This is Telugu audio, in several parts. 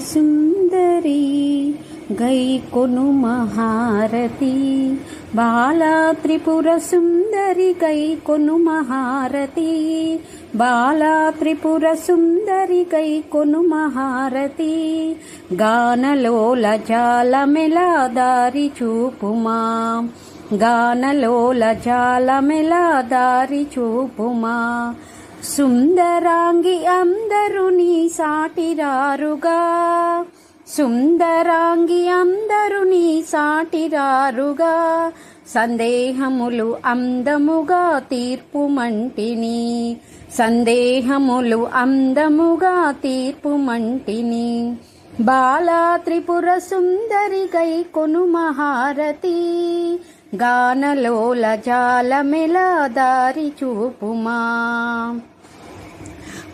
సుందరి గైకొను మహారతి బాలా త్రిపుర సుందరి గైకొను మహారతి బాలా త్రిపుర సుందరి గైకొను మహారతి గానలోల జాలమెలా దారి చూపుమా గానలోల జాలమెలా దారి చూపుమా సుందరాంగి అందరూ నీ సాటిరారుగా సుందరాంగి అందరూ నీ సాటిరారుగా సందేహములు అందముగా తీర్పుమంటిని సందేహములు అందముగా తీర్పుమంటిని బాలా త్రిపుర సుందరి గైకొను మహారతి గానలోల జాలమెలా దారి చూపుమా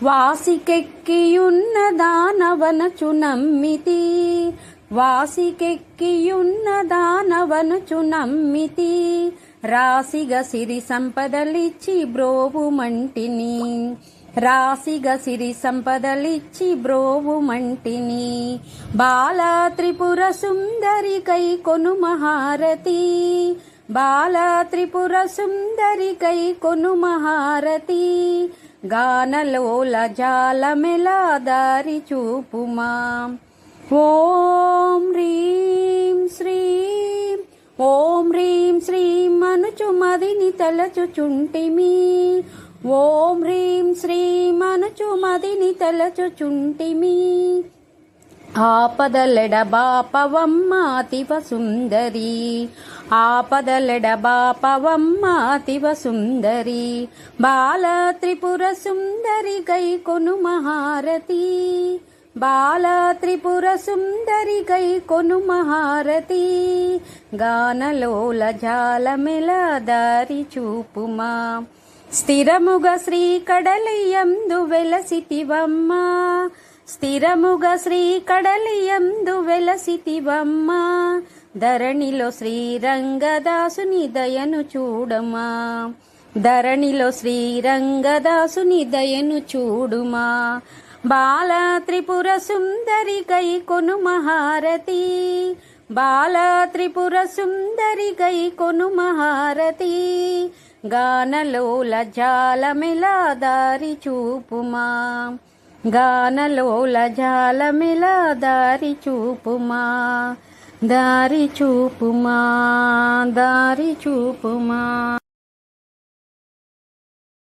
వాసికెక్కియున్న దానవనచు నమ్మితి వాసికెక్కియున్న దానవనచు నమ్మితి రాసిగ సిరి సంపదలిచ్చి బ్రోవుమంటిని రాసిగ సిరి సంపదలిచ్చి బ్రోవుమంటిని బాలా త్రిపుర సుందరి గైకొను మహారతి బాలా త్రిపుర సుందరి గైకొను మహారతి గానలోల జాలమెలా దారి చూపుమా ఓం హ్రీం శ్రీం ఓం హ్రీం శ్రీం అనుచు మదిని తలచుచుంటిమి ఓం హ్రీం శ్రీం అనుచు మదిని తలచుచుంటిమి ఆపదలెడబాపవమ్మ అతివ సుందరి ఆపదలెడబాపవమ్మ అతివ సుందరి బాలా త్రిపుర సుందరి గైకొను మహారతి బాలా త్రిపుర సుందరి గైకొను మహారతి గానలోల జాలమెలా దారి చూపుమా స్థిరముగ శ్రీ కడలియందు వెలసితివమ్మ స్థిరముగ శ్రీ కడలియందు వెలసితివమ్మ ధరణిలో శ్రీరంగదాసుని దయను చూడమా ధరణిలో శ్రీరంగదాసుని దయను చూడుమా బాలా త్రిపుర సుందరి గైకొను మహారతి బాలా త్రిపుర సుందరి గైకొను మహారతి గానలోల జాలమెలా దారి చూపుమా గానలోల జాలమెలా దారి చూపుమా దారి చూపుమా దారి చూపుమా